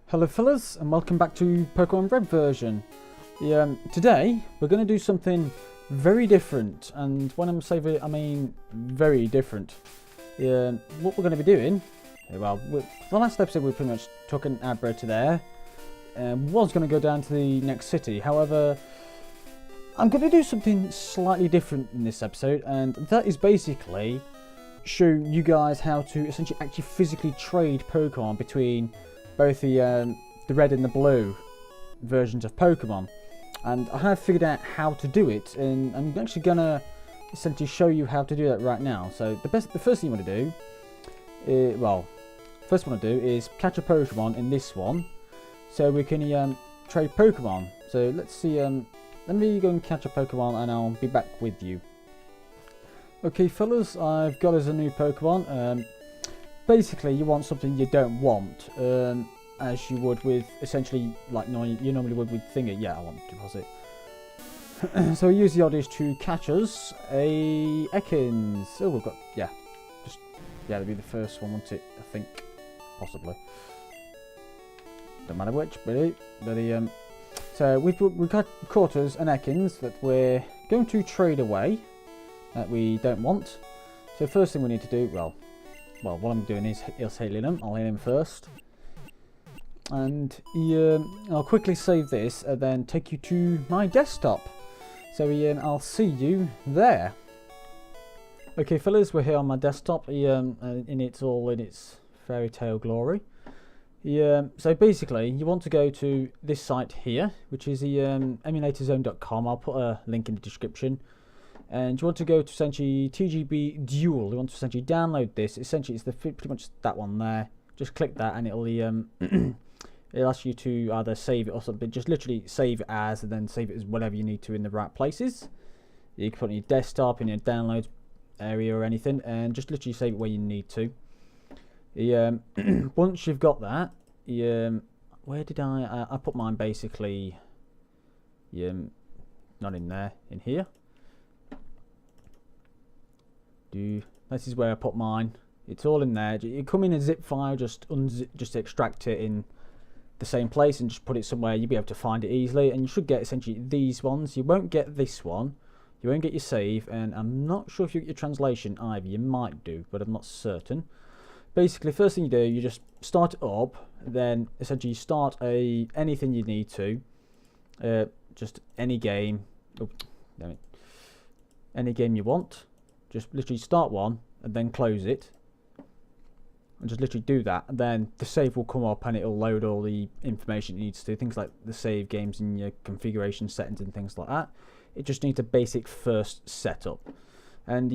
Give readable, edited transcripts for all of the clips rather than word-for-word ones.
Hello fellas, and welcome back to Pokemon Red version. Today we're going to do something very different, and when I'm saying I mean very different. What we're going to be doing, well, the last episode we pretty much took an Abra to there, and was going to go down to the next city. However, I'm going to do something slightly different in this episode, and that is basically show you guys how to essentially actually physically trade Pokemon between both the red and the blue versions of Pokemon, and I have figured out how to do it, and I'm actually gonna essentially show you how to do that right now. So the first thing you want to do, first want to do is catch a Pokemon in this one, so we can trade Pokemon. So let's see. Let me go and catch a Pokemon, and I'll be back with you. Okay, fellas, I've got us a new Pokemon. Basically, you want something you don't want, as you would with essentially like you normally would with Thingy. Yeah, I want to deposit. So we use the oddies to catch us a Ekans. Oh, we've got that'll be the first one, won't it? I think possibly. Don't matter which, really. But so we've caught us an Ekans that we're going to trade away that we don't want. So first thing we need to do, well, what I'm doing is healing him. I'll heal him first. And I'll quickly save this and then take you to my desktop. So I'll see you there. Okay, fellas, we're here on my desktop. In its fairy tale glory. So basically, you want to go to this site here, which is the emulatorzone.com. I'll put a link in the description. And you want to go to essentially TGB Duel. You want to essentially download this. Essentially, it's pretty much that one there. Just click that, and it'll it'll ask you to either save it or something. Just literally save it as, and then save it as whatever you need to in the right places. You can put it on your desktop, in your downloads area or anything, and just literally save it where you need to. Once you've got that, where did I put mine basically? Not in there, in here. This is where I put mine. It's all in there. You come in a zip file, just extract it in the same place and just put it somewhere. You'll be able to find it easily, and you should get essentially these ones. You won't get this one. You won't get your save, and I'm not sure if you get your translation either. You might do, but I'm not certain. Basically, first thing you do, you just start it up, then essentially start anything you need to. Just any game. Oh, damn it. Any game you want. Just literally start one and then close it, and just literally do that, and then the save will come up and it'll load all the information it needs to, things like the save games and your configuration settings and things like that. It just needs a basic first setup, and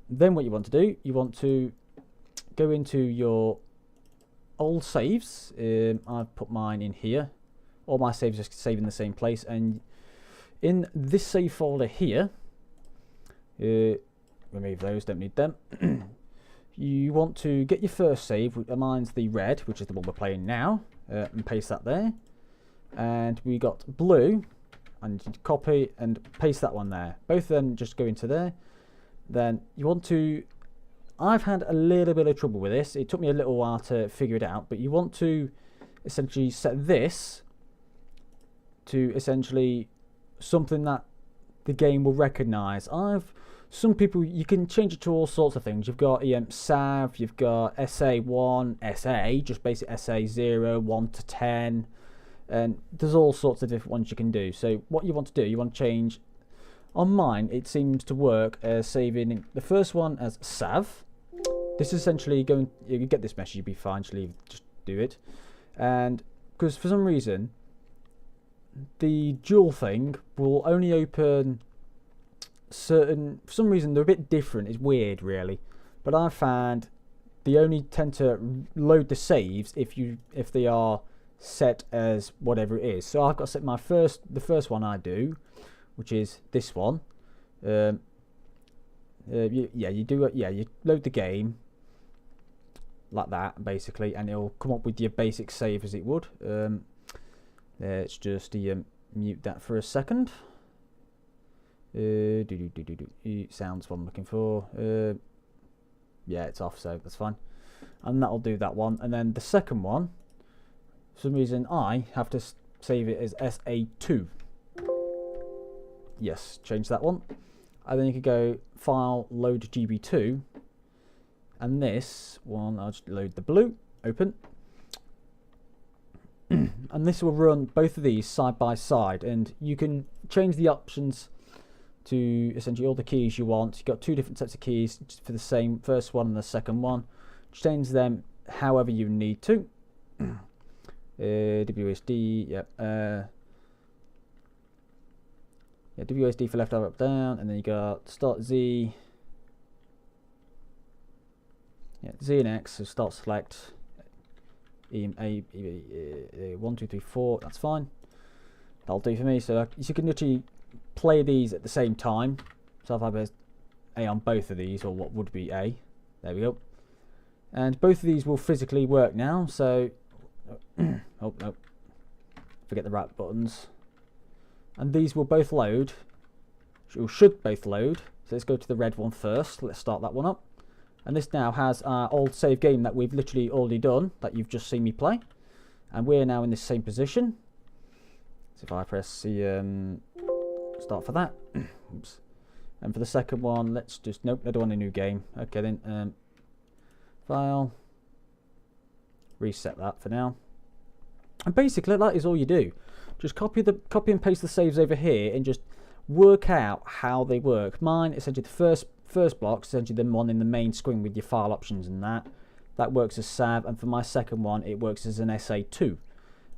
then what you want to do, you want to go into your old saves. I've put mine in here. All my saves are saved in the same place, and in this save folder here, remove those, don't need them. You want to get your first save, mine's the red, which is the one we're playing now, and paste that there. And we got blue, and you copy and paste that one there. Both of them just go into there. Then you want to, I've had a little bit of trouble with this, it took me a little while to figure it out, but you want to essentially set this to essentially something that the game will recognise. Some people, you can change it to all sorts of things. You've got SAV, you've got SA1, SA, just basic SA 0, 1 to 10, and there's all sorts of different ones you can do. So what you want to do, you want to change, on mine it seems to work as saving the first one as SAV. This is essentially going, you get this message, you'll be fine, just do it. And because for some reason, the dual thing will only open certain, for some reason they're a bit different. It's weird really, but I found they only tend to load the saves if they are set as whatever it is. So I've got set the first one I do, which is this one. You load the game like that basically, and it'll come up with your basic save as it would. Let's just mute that for a second. Sounds what I'm looking for. Yeah, it's off, so that's fine. And that'll do that one. And then the second one, For some reason, I have to save it as SA2. Yes, change that one. And then you could go File, Load GB2. And this one, I'll just load the blue, open. And this will run both of these side by side. And you can change the options to essentially all the keys you want. You've got two different sets of keys for the same first one and the second one. Change them however you need to. WSD, yep. Yeah, WSD for left arrow up down, and then you got start Z. Yeah, Z and X, so start select. E, A, 1, 2, 3, 4, that's fine. That'll do for me. So you can literally play these at the same time. So I've had A on both of these, or what would be A. There we go. And both of these will physically work now, so oh no, forget the right buttons. And these will both load, or should both load. So let's go to the red one first. Let's start that one up. And this now has our old save game that we've literally already done, that you've just seen me play. And we're now in the same position. So if I press the start for that. Oops. And for the second one, let's just, nope, I don't want a new game. Okay then, file, reset that for now. And basically that is all you do. Just copy and paste the saves over here and just work out how they work. Mine, essentially the first block, essentially the one in the main screen with your file options and that works as SAV, and for my second one it works as an SA2.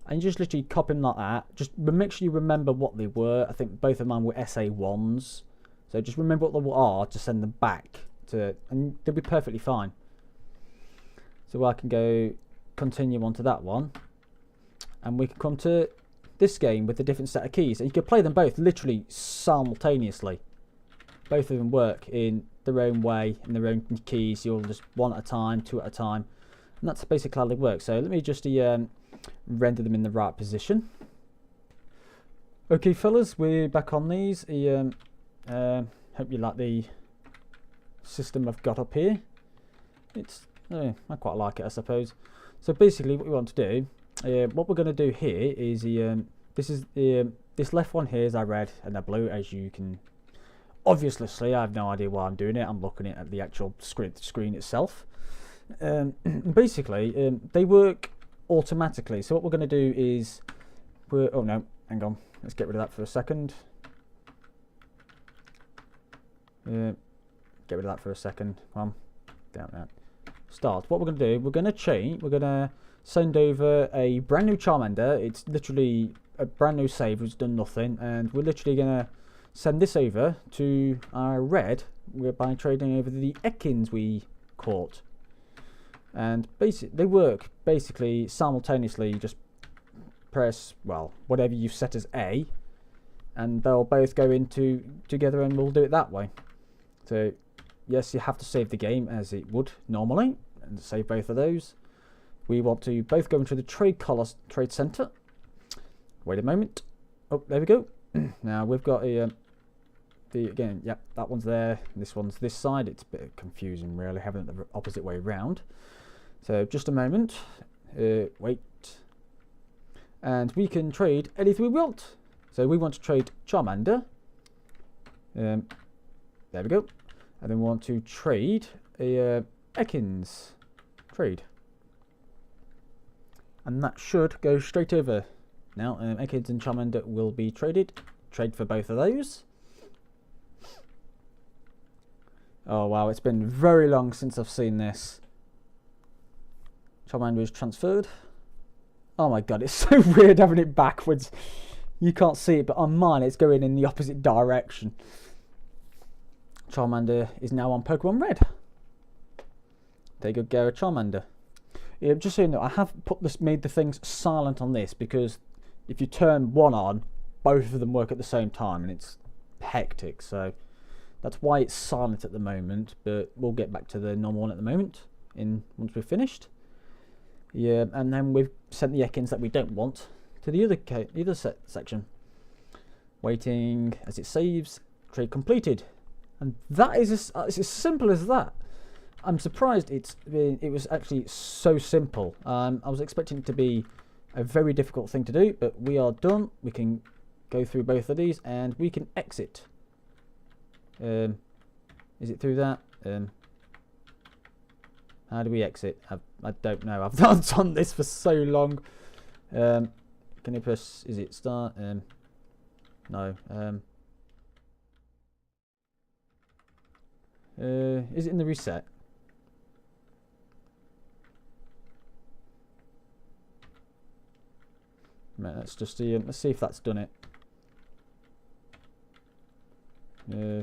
And you just literally copy them like that. Just make sure you remember what they were. I think both of mine were SA1s. So just remember what they are to send them back to, and they'll be perfectly fine. So I can go continue on to that one, and we can come to this game with a different set of keys, and you can play them both literally simultaneously. Both of them work in their own way, in their own keys. You'll just one at a time, two at a time, and that's basically how they work. So let me just render them in the right position. Okay, fellas, we're back on these. Hope you like the system I've got up here. It's I quite like it, I suppose. So basically, what we want to do, what we're going to do here is this left one here is our red and our blue, as you can obviously see. I have no idea why I'm doing it. I'm looking at the actual screen itself. Basically, they work automatically. So what we're going to do is, oh no, hang on. Let's get rid of that for a second. Get rid of that for a second. Come on, down that. Start. What we're going to do, we're going to change. We're going to send over a brand new Charmander. It's literally a brand new save. It's done nothing, and we're literally going to send this over to our red by trading over the Ekans we caught. And they work basically simultaneously. You just press, well, whatever you've set as A, and they'll both go into together, and we'll do it that way. So yes, you have to save the game as it would normally, and save both of those. We want to both go into the trade center. Wait a moment. Oh, there we go. Now we've got again, yep, that one's there. This one's this side. It's a bit confusing, really, having it the opposite way around. So just a moment. Wait. And we can trade anything we want. So we want to trade Charmander. There we go. And then we want to trade a Ekans trade. And that should go straight over. Now, Ekans and Charmander will be traded. Trade for both of those. Oh wow, it's been very long since I've seen this. Charmander is transferred. Oh my god, it's so weird having it backwards. You can't see it, but on mine it's going in the opposite direction. Charmander is now on Pokemon Red. There you go, Charmander. Yeah, just so you know, I have made the things silent on this, because if you turn one on, both of them work at the same time, and it's hectic. So that's why it's silent at the moment, but we'll get back to the normal one at the moment once we're finished. Yeah, and then we've sent the Ekans that we don't want to the other section. Waiting as it saves. Trade completed. And that is it's as simple as that. I'm surprised it was actually so simple. I was expecting it to be a very difficult thing to do, but we are done. We can go through both of these and we can exit. Is it through that? How do we exit? I don't know. I've not done this for so long. Can you press? Is it start? No. Is it in the reset? Right, let's just see. Let's see if that's done it.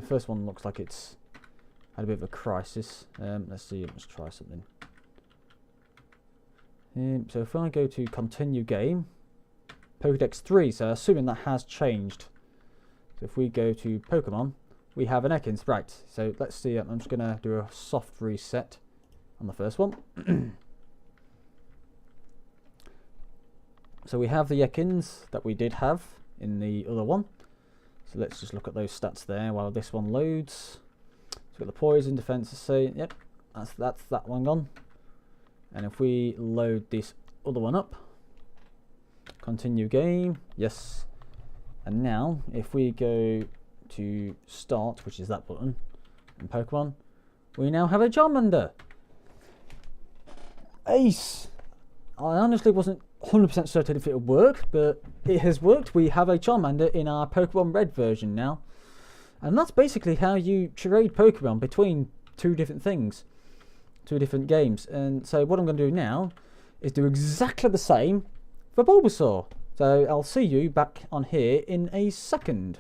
First one looks like it's had a bit of a crisis. Let's see. Let's try something. So if I go to continue game, Pokédex 3. So assuming that has changed. So if we go to Pokemon, we have an Ekans. Right. So let's see. I'm just gonna do a soft reset on the first one. So we have the Ekans that we did have in the other one. So let's just look at those stats there while this one loads. So we've got the poison, defense, say, yep, that's that one gone. And if we load this other one up, continue game, yes. And now if we go to start, which is that button in Pokemon, we now have a Charmander. Ace! I honestly wasn't 100% certain if it would work, but it has worked. We have a Charmander in our Pokemon Red version now. And that's basically how you trade Pokemon between two different things, two different games. And so what I'm going to do now is do exactly the same for Bulbasaur. So I'll see you back on here in a second.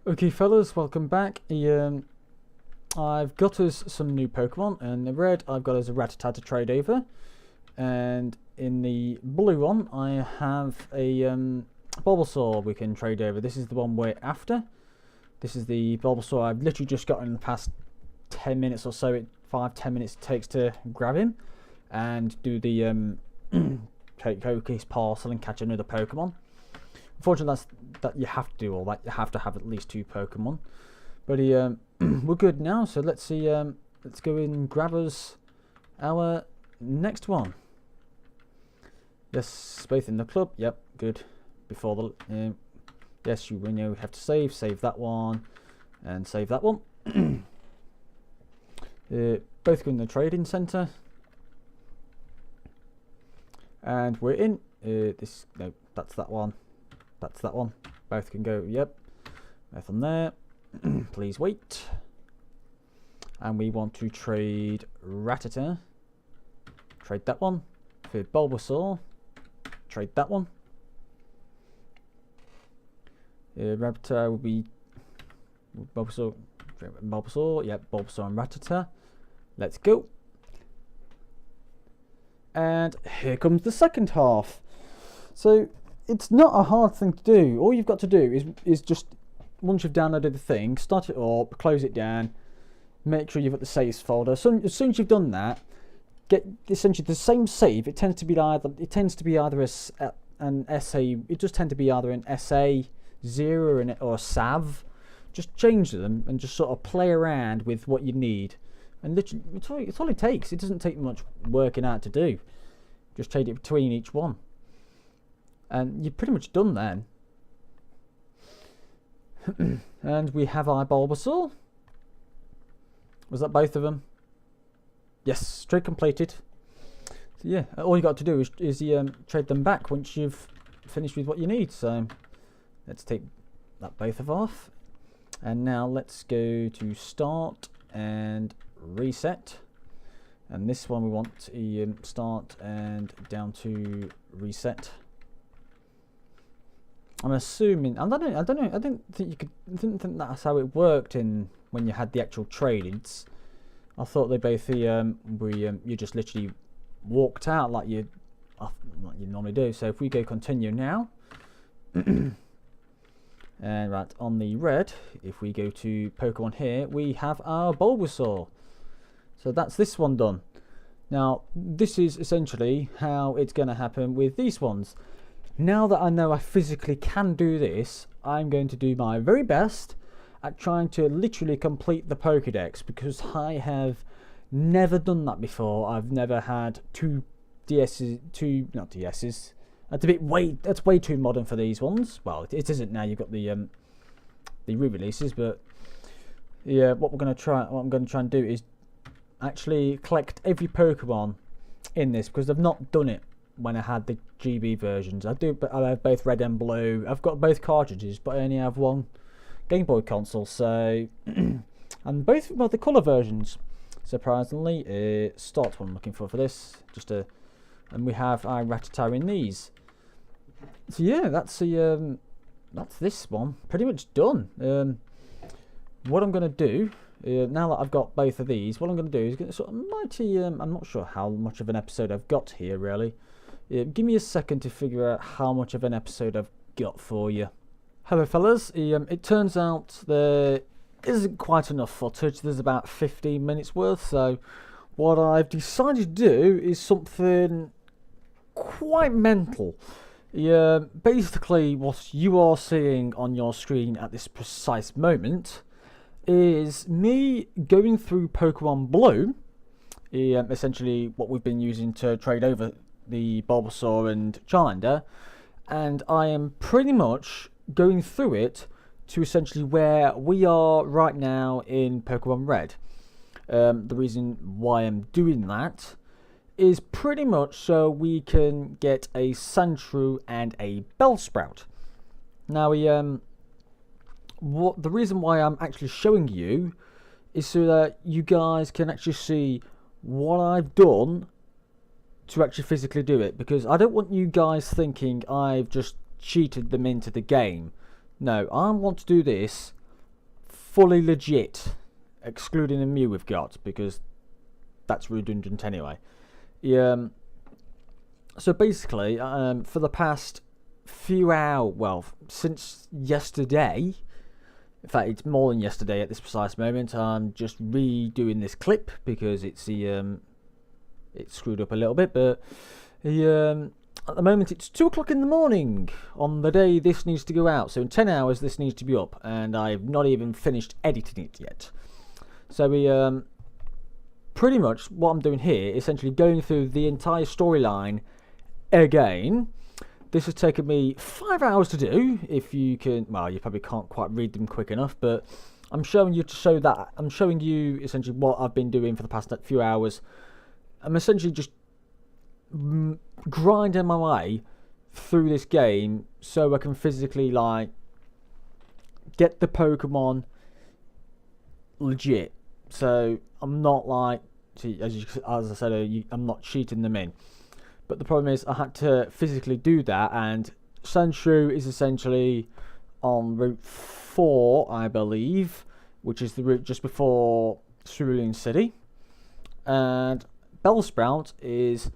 Okay fellas, welcome back. I've got us some new Pokemon, and in red I've got us a Rattata to trade over. And in the blue one, I have a Bulbasaur we can trade over. This is the one we're after. This is the Bulbasaur I've literally just got in the past 10 minutes or so. 5-10 minutes it takes to grab him and do the take his parcel and catch another Pokemon. Unfortunately, that you have to do all that. You have to have at least 2 Pokemon. But we're good now. So let's see. Let's go in and grab us our next one. Yes, both in the club. Yep, good. Before the yes, you know we have to save that one, and save that one. Both go in the trading centre, and we're in. This no, that's that one. That's that one. Both can go. Yep, both on there. Please wait. And we want to trade Rattata. Trade that one for Bulbasaur. Trade that one. Rattata will be Bulbasaur. Bulbasaur. Yep, Bulbasaur and Rattata. Let's go. And here comes the second half. So it's not a hard thing to do. All you've got to do is just once you've downloaded the thing, start it up, close it down, make sure you've got the saves folder. So as soon as you've done that, get essentially the same save. It tends to be either an SA. It does tend to be either an SA0 or a SAV. Just change them and just sort of play around with what you need. And literally, it's all it takes. It doesn't take much working out to do. Just trade it between each one, and you're pretty much done then. And we have our Bulbasaur. Was that both of them? Yes, trade completed. So yeah, all you got to do is trade them back once you've finished with what you need. So let's take that both of off, and now let's go to start and reset. And this one we want to start and down to reset. I'm assuming. I don't know. I didn't think that's how it worked in when you had the actual trade-ins. I thought they both you just literally walked out like you normally do. So if we go continue now, and right on the red, if we go to Pokemon here, we have our Bulbasaur. So that's this one done. Now this is essentially how it's going to happen with these ones. Now that I know I physically can do this, I'm going to do my very best at trying to literally complete the Pokédex, because I have never done that before. I've never had 2 DS's, not DS's. That's way too modern for these ones. Well, it isn't now. You've got the re-releases, but yeah, what I'm going to try and do is actually collect every Pokemon in this, because I've not done it when I had the GB versions. But I have both red and blue. I've got both cartridges, but I only have one Game Boy console. So, and both the colour versions. Surprisingly, start what I'm looking for this. And we have our Rattata in these. So yeah, that's this one pretty much done. What I'm going to do now that I've got both of these, what I'm going to do is get sort of mighty. I'm not sure how much of an episode I've got here really. Give me a second to figure out how much of an episode I've got for you. Hello fellas, it turns out there isn't quite enough footage. There's about 15 minutes worth, so what I've decided to do is something quite mental. Basically what you are seeing on your screen at this precise moment is me going through Pokemon Blue, essentially what we've been using to trade over the Bulbasaur and Charmander, and I am pretty much going through it to essentially where we are right now in Pokemon Red. The reason why I'm doing that is pretty much so we can get a Sandshrew and a Bellsprout. Now, the reason why I'm actually showing you is so that you guys can actually see what I've done to actually physically do it, because I don't want you guys thinking I've just cheated them into the game. No, I want to do this fully legit, excluding the Mew we've got, because that's redundant anyway. So basically, for the past few hours, well, since yesterday, in fact it's more than yesterday at this precise moment, I'm just redoing this clip because it's it's screwed up a little bit, but at the moment it's 2 o'clock in the morning on the day this needs to go out, so in 10 hours this needs to be up, and I've not even finished editing it yet. So pretty much what I'm doing here is essentially going through the entire storyline again. This has taken me 5 hours to do. If you can, well, you probably can't quite read them quick enough, but I'm showing you to show that. I'm showing you essentially what I've been doing for the past few hours. I'm essentially just grinding my way through this game so I can physically get the Pokemon legit. So I'm not as I said, I'm not cheating them in. But the problem is I had to physically do that, and Sandshrew is essentially on Route 4, I believe, which is the route just before Cerulean City. And Bellsprout is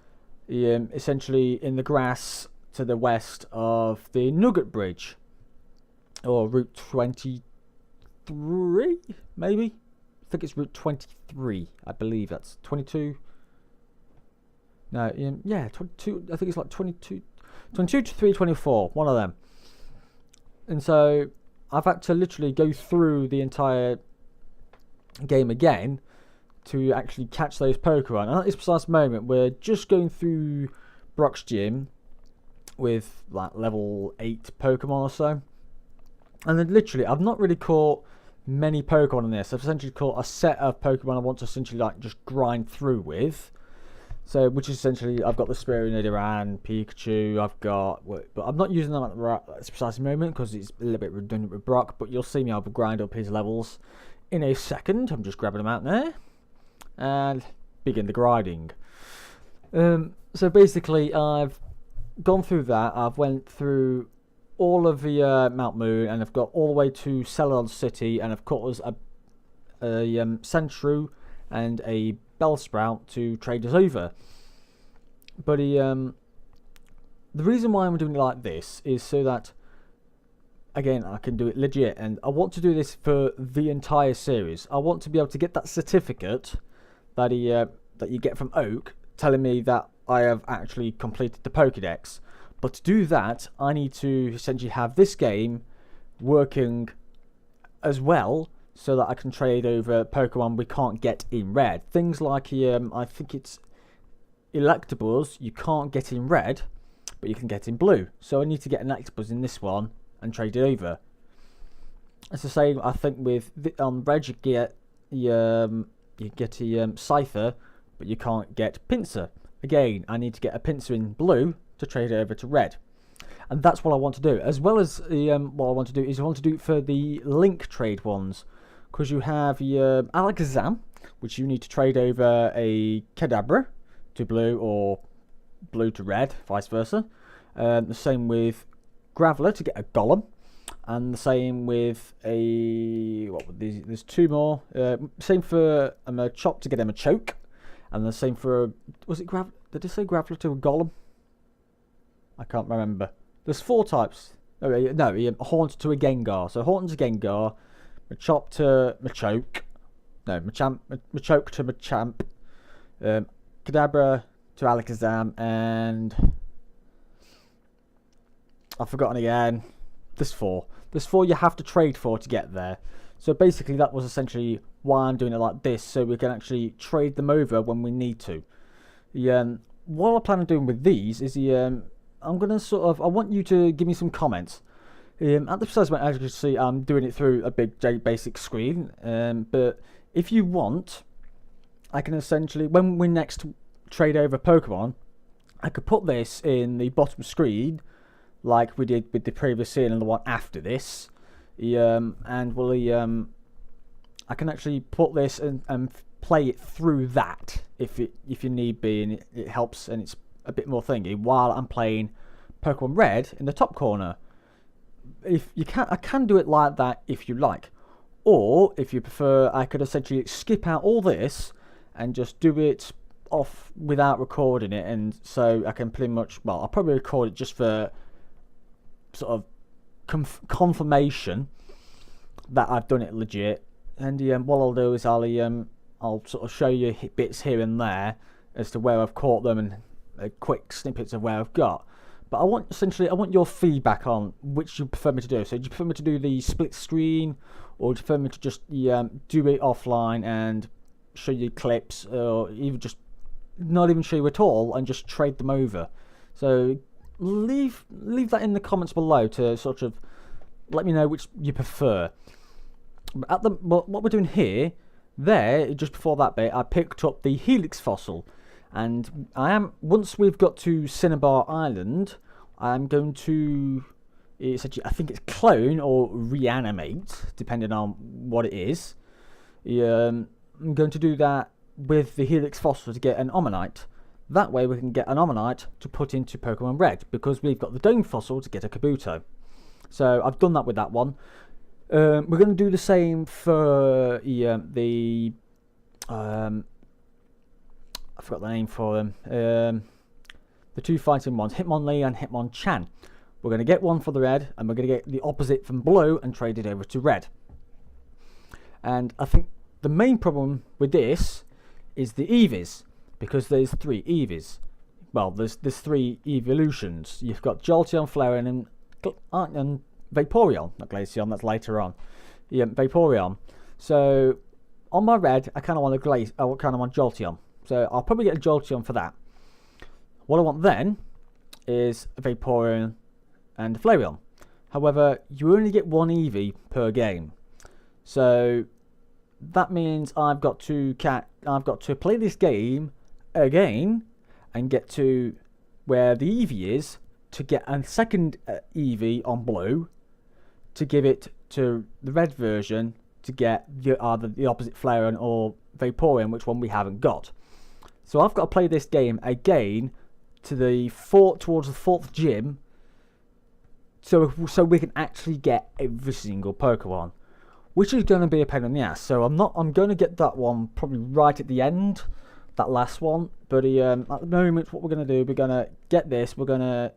essentially in the grass to the west of the Nugget Bridge, or Route 23, maybe? I think it's Route 23, I believe that's 22. No, yeah, 22, I think it's like 22 to 324, one of them. And so I've had to literally go through the entire game again to actually catch those Pokemon. And at this precise moment, we're just going through Brock's gym with like level 8 Pokemon or so. And then literally, I've not really caught many Pokemon in this. I've essentially caught a set of Pokemon I want to essentially just grind through with. So, which is essentially, I've got the Spearow, Nidoran, Pikachu, but I'm not using them at this precise moment because it's a little bit redundant with Brock, but you'll see me, I'll grind up his levels in a second. I'm just grabbing them out there and begin the grinding. So basically, I've gone through that. I've went through all of the Mount Moon, and I've got all the way to Celadon City, and I've caught us a Sandshrew and a Bellsprout to trade us over. But the reason why I'm doing it like this is so that, again, I can do it legit, and I want to do this for the entire series. I want to be able to get that certificate that you get from Oak telling me that I have actually completed the Pokédex. But to do that, I need to essentially have this game working as well, so that I can trade over Pokemon we can't get in Red. Things like I think it's electables you can't get in red, but you can get in blue. So I need to get electables in this one and trade it over. It's the same, I think, with on red you get a cipher, but you can't get pincer. Again, I need to get a pincer in blue to trade it over to red. And that's what I want to do. As well as what I want to do is I want to do it for the link trade ones. Because you have your Alakazam, which you need to trade over a Kadabra to blue or blue to red, vice versa. The same with Graveler to get a Golem. And the same with a... there's two more. Same for a Machop to get a Machoke. And the same for... was it Graveler? Did I say Graveler to a Golem? I can't remember. There's 4 types. Haunt to a Gengar. So Haunt to Gengar, Machop to Machoke. No, Machoke to Machamp. Kadabra to Alakazam. And... I've forgotten again. There's 4. There's 4 you have to trade for to get there. So basically that was essentially why I'm doing it like this. So we can actually trade them over when we need to. What I plan on doing with these is I'm going to I want you to give me some comments. At the precise moment, as you can see, I'm doing it through a big basic screen. But if you want, I can essentially, when we next trade over Pokemon, I could put this in the bottom screen, like we did with the previous scene and the one after this. And I can actually put this and play it through that if you need be, and it helps, and it's a bit more thingy while I'm playing Pokemon Red in the top corner. If you can, I can do it like that if you like, or if you prefer, I could essentially skip out all this and just do it off without recording it, and so I can pretty much, well, I'll probably record it just for sort of confirmation that I've done it legit. And what I'll do is I'll sort of show you bits here and there as to where I've caught them and quick snippets of where I've got. But I want your feedback on which you prefer me to do. So do you prefer me to do the split screen, or do you prefer me to just do it offline and show you clips, or even just not even show you at all and just trade them over? So leave that in the comments below to sort of let me know which you prefer. But what we're doing here, just before that bit, I picked up the Helix fossil, and once we've got to Cinnabar Island, I'm going to, I think it's clone or reanimate, depending on what it is. I'm going to do that with the Helix fossil to get an Omanyte. That way we can get an Omanyte to put into Pokemon Red, because we've got the Dome fossil to get a Kabuto. So I've done that with that one. We're going to do the same for I forgot the name for them. The 2 fighting ones, Hitmonlee and Hitmonchan. We're going to get one for the red, and we're going to get the opposite from blue and trade it over to red. And I think the main problem with this is the Eevees, because there's 3 Eevees. Well, there's 3 evolutions. You've got Jolteon, Flareon, and Vaporeon. Not Glaceon, that's later on. Yeah, Vaporeon. So on my red, I kind of want Jolteon. So I'll probably get a Jolteon for that. What I want then is a Vaporeon and a Flareon. However, you only get 1 Eevee per game. So that means I've got to play this game again and get to where the Eevee is to get a second Eevee on blue to give it to the red version to get either the opposite Flareon or Vaporeon, which one we haven't got. So I've got to play this game again to towards the 4th gym, so we can actually get every single Pokemon, which is going to be a pain in the ass. So I'm going to get that one probably right at the end, that last one. But at the moment, what we're going to do, we're going to get this. We're going to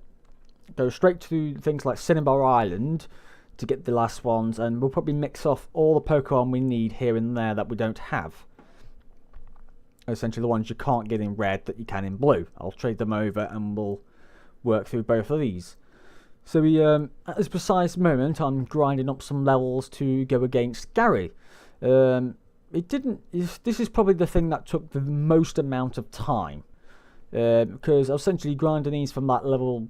go straight to things like Cinnabar Island to get the last ones, and we'll probably mix off all the Pokemon we need here and there that we don't have. Essentially the ones you can't get in red that you can in blue. I'll trade them over and we'll work through both of these. So at this precise moment, I'm grinding up some levels to go against Gary. This is probably the thing that took the most amount of time. because I was essentially grinding these from that level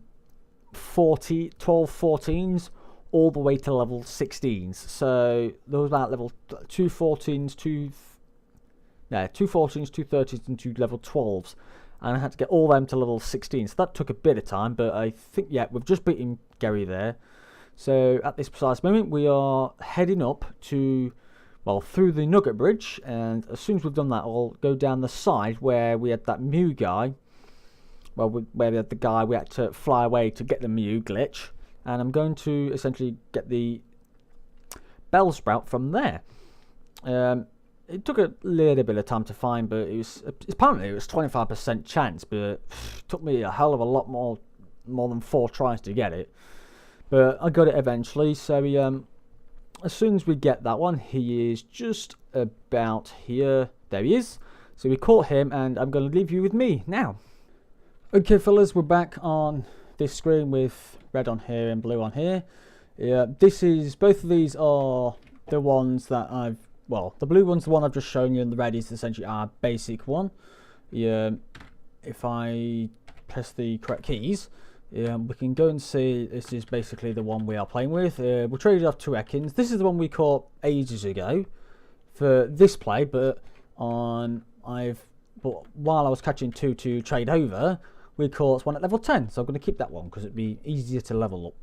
12, 14s all the way to level 16s. So there was about level 2 14s, 2 14s, 2 13s, and 2 level 12s. And I had to get all them to level 16. So that took a bit of time, but I think, yeah, we've just beaten Gary there. So at this precise moment, we are heading up to, well, through the Nugget Bridge. And as soon as we've done that, I'll go down the side where we had that Mew guy. Well, where we had the guy we had to fly away to get the Mew glitch. And I'm going to essentially get the Bell Sprout from there. It took a little bit of time to find, but apparently it was 25% chance, but it took me a hell of a lot more than 4 tries to get it. But I got it eventually. So as soon as we get that one, he is just about here. There he is. So we caught him, and I'm going to leave you with me now. Okay, fellas, we're back on this screen with red on here and blue on here. Yeah, both of these are the ones that the blue one's the one I've just shown you, and the red is essentially our basic one. Yeah, if I press the correct keys, we can go and see this is basically the one we are playing with. We traded off 2 Ekans. This is the one we caught ages ago for this play, but while I was catching 2 to trade over, we caught one at level 10, so I'm going to keep that one because it'd be easier to level up.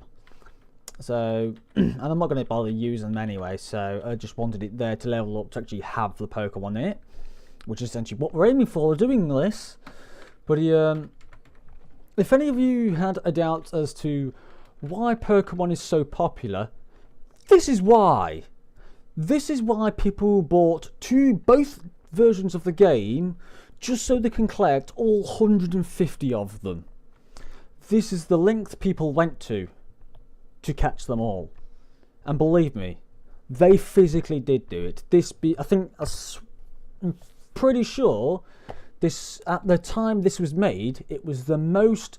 So, and I'm not going to bother using them anyway, so I just wanted it there to level up to actually have the Pokemon in it, which is essentially what we're aiming for doing this. But if any of you had a doubt as to why Pokemon is so popular, this is why. This is why people bought both versions of the game just so they can collect all 150 of them. This is the length people went to catch them all, and believe me, they physically did do it. I'm pretty sure this, at the time this was made, it was the most,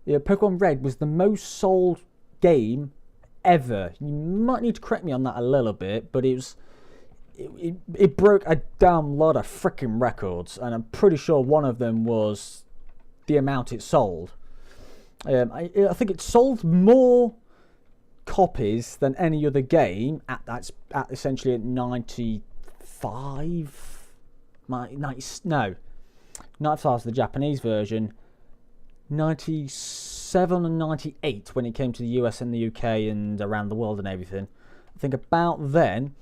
Pokemon Red was the most sold game ever. You might need to correct me on that a little bit, but it broke a damn lot of freaking records, and I'm pretty sure one of them was the amount it sold. I think it sold more copies than any other game at essentially at 95. 95 is the Japanese version. 97 and 98 when it came to the US and the UK and around the world and everything. I think about then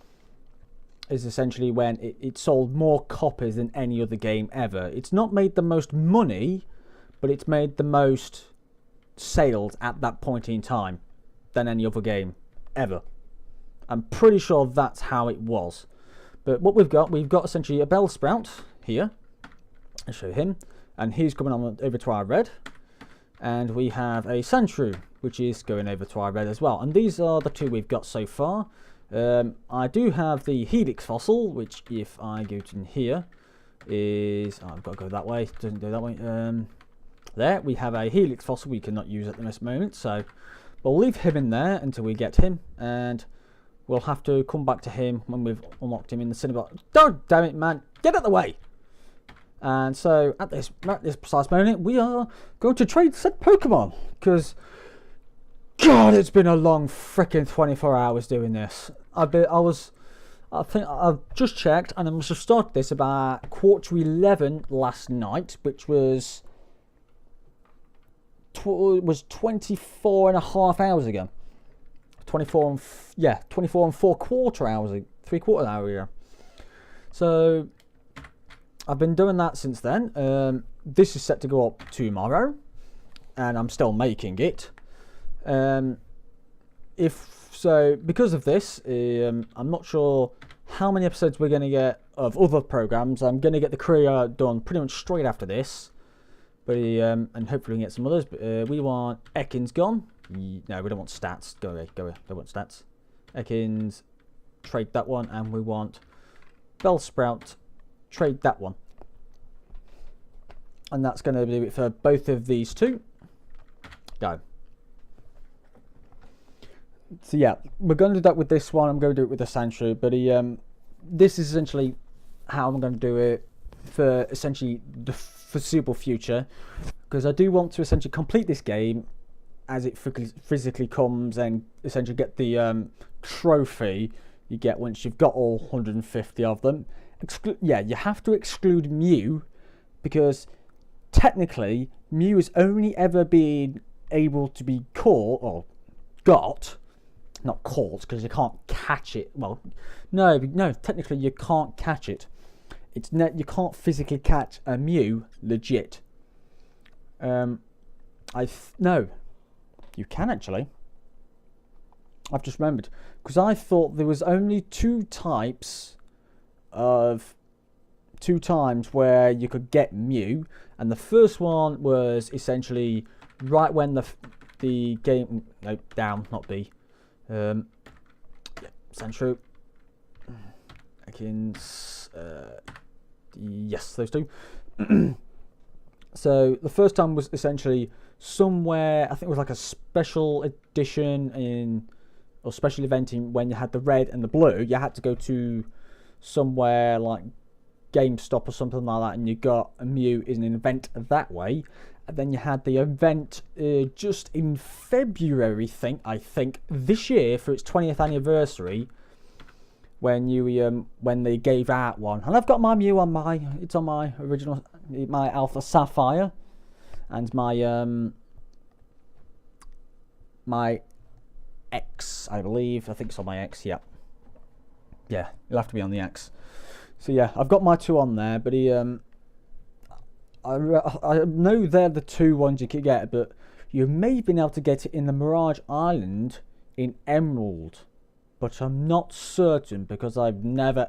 is essentially when it sold more copies than any other game ever. It's not made the most money, but it's made the most sales at that point in time than any other game ever. I'm pretty sure that's how it was. But what we've got essentially a Bellsprout here. I'll show him, and he's coming on over to our red, and we have a Sandshrew which is going over to our red as well. And these are the 2 we've got so far. I do have the Helix fossil, which if I go to here is I've got to go that way. Doesn't go that way. There we have a Helix fossil we cannot use at this moment, so we'll leave him in there until we get him, and we'll have to come back to him when we've unlocked him in the Cinnabar. God damn it, man! Get out of the way! And so at this precise moment, we are going to trade said Pokemon, because God, it's been a long freaking 24 hours doing this. I think I've just checked, and I must have started this about 11:15 last night, which was 24 and a half hours ago. 24 and 3/4 hours ago. So I've been doing that since then. This is set to go up tomorrow, and I'm still making it. Because of this, I'm not sure how many episodes we're going to get of other programs. I'm going to get the career done pretty much straight after this, but and hopefully we can get some others. But we want Ekans gone. No, we don't want stats. Go away. Don't want stats. Ekans, trade that one, and we want Bellsprout, trade that one. And that's going to do it for both of these 2. Go. So yeah, we're going to do that with this one. I'm going to do it with the Sandshrew, but this is essentially how I'm going to do it for essentially the foreseeable future, because I do want to essentially complete this game as it physically comes and essentially get the trophy you get once you've got all 150 of them. Yeah, you have to exclude Mew, because technically Mew has only ever been able to be caught, or got, not caught, because you can't catch it. Well, no, technically you can't catch it. You can't physically catch a Mew, legit. No, you can actually. I've just remembered, because I thought there was only two times where you could get Mew, and the first one was essentially right when the game, no, down, not B, Sandshrew, Ekins, yes, those two. So the first time was essentially somewhere, I think it was like a special edition or special event when you had the red and the blue. You had to go to somewhere like GameStop or something like that, and you got a Mew in an event that way. And then you had the event just in February, I think this year for its 20th anniversary, when they gave out one. And I've got my Mew on my original, my Alpha Sapphire, and my X, I believe. I think it's on my X. Yeah, it'll have to be on the X. So yeah, I've got my two on there, but I know they're the two ones you could get, but you may have been able to get it in the Mirage Island in Emerald, but I'm not certain, because I've never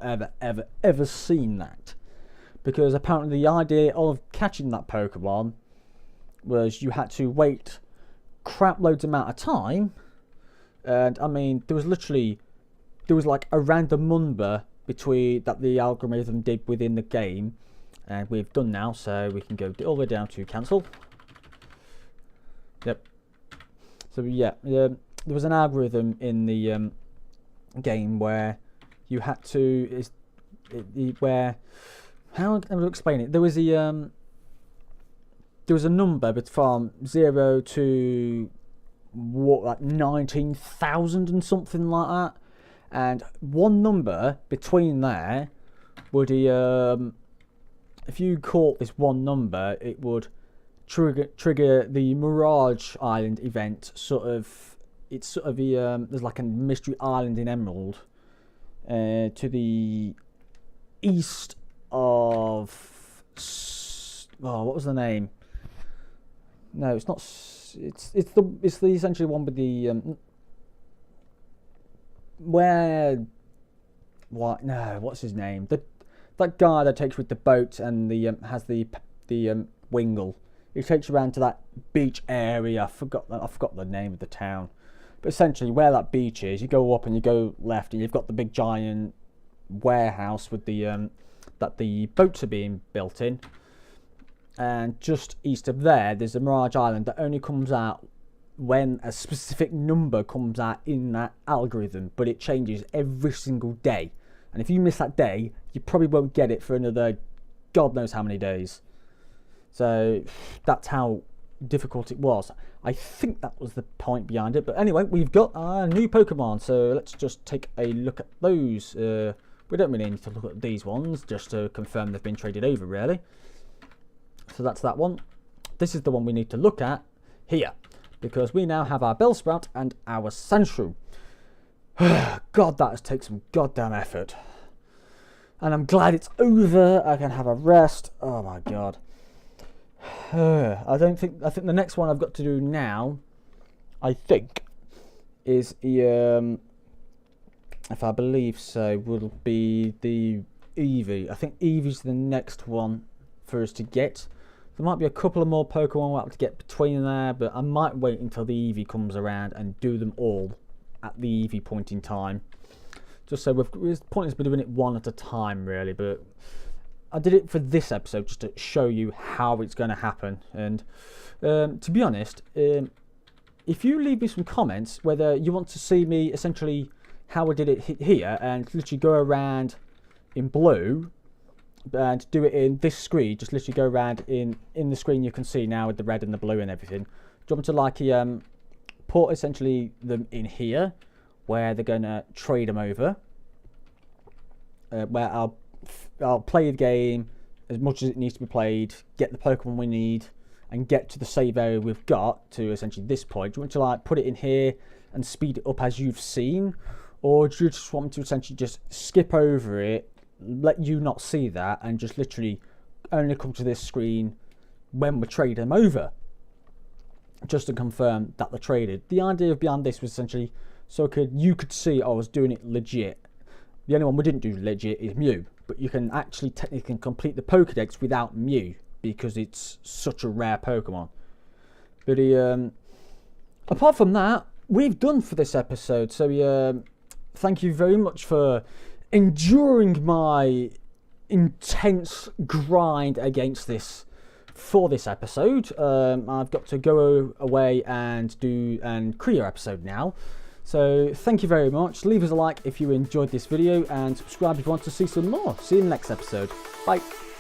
ever seen that. Because apparently the idea of catching that Pokemon was you had to wait crap loads amount of time, and I mean there was like a random number that the algorithm did within the game, and we've done now, so we can go all the way down to cancel. Yep. So yeah, there was an algorithm in the game where you had to how am I to explain it? There was a number from 0 to like 19,000 and something like that, and one number between there would if you caught this one number, it would trigger the Mirage Island event. There's like a mystery island in Emerald to the east of what was the name? No, it's not. It's the essentially one with the what's his name? That guy that takes with the boat and has the wingle. He takes you around to that beach area. I forgot the name of the town, but essentially where that beach is, you go up and you go left, and you've got the big giant warehouse with the that the boats are being built in. And just east of there's a Mirage Island that only comes out when a specific number comes out in that algorithm, but it changes every single day. And if you miss that day, you probably won't get it for another God knows how many days. So that's how difficult it was. I think that was the point behind it. But anyway, we've got our new Pokemon, so let's just take a look at those. We don't really need to look at these ones, just to confirm they've been traded over, really. So that's that one. This is the one we need to look at here, because we now have our Bellsprout and our Sandshrew. God, that has taken some goddamn effort. And I'm glad it's over. I can have a rest. Oh my god. I think the next one I've got to do now, I think, is if I believe so, will be the Eevee. I think Eevee's the next one for us to get. There might be a couple of more Pokemon we'll have to get between there, but I might wait until the Eevee comes around and do them all at the Eevee point in time. Just so it's pointless doing it one at a time, really, but I did it for this episode just to show you how it's going to happen. And to be honest, if you leave me some comments whether you want to see me essentially how I did it here and literally go around in blue and do it in this screen. Just literally go around in the screen you can see now with the red and the blue and everything. Do you want me to like put essentially them in here where they're gonna trade them over, where I'll play the game as much as it needs to be played, get the Pokemon we need, and get to the save area we've got to essentially this point. Do you want to like put it in here and speed it up as you've seen, or do you just want me to essentially just skip over it, let you not see that, and just literally only come to this screen when we trade them over, just to confirm that they're traded? The idea behind this was essentially so you could see I was doing it legit. The only one we didn't do legit is Mew, but you can actually technically complete the Pokedex without Mew because it's such a rare Pokemon. But apart from that, we've done for this episode. So thank you very much for enduring my intense grind against this for this episode. I've got to go away and create an episode now. So thank you very much. Leave us a like if you enjoyed this video and subscribe if you want to see some more. See you in the next episode. Bye.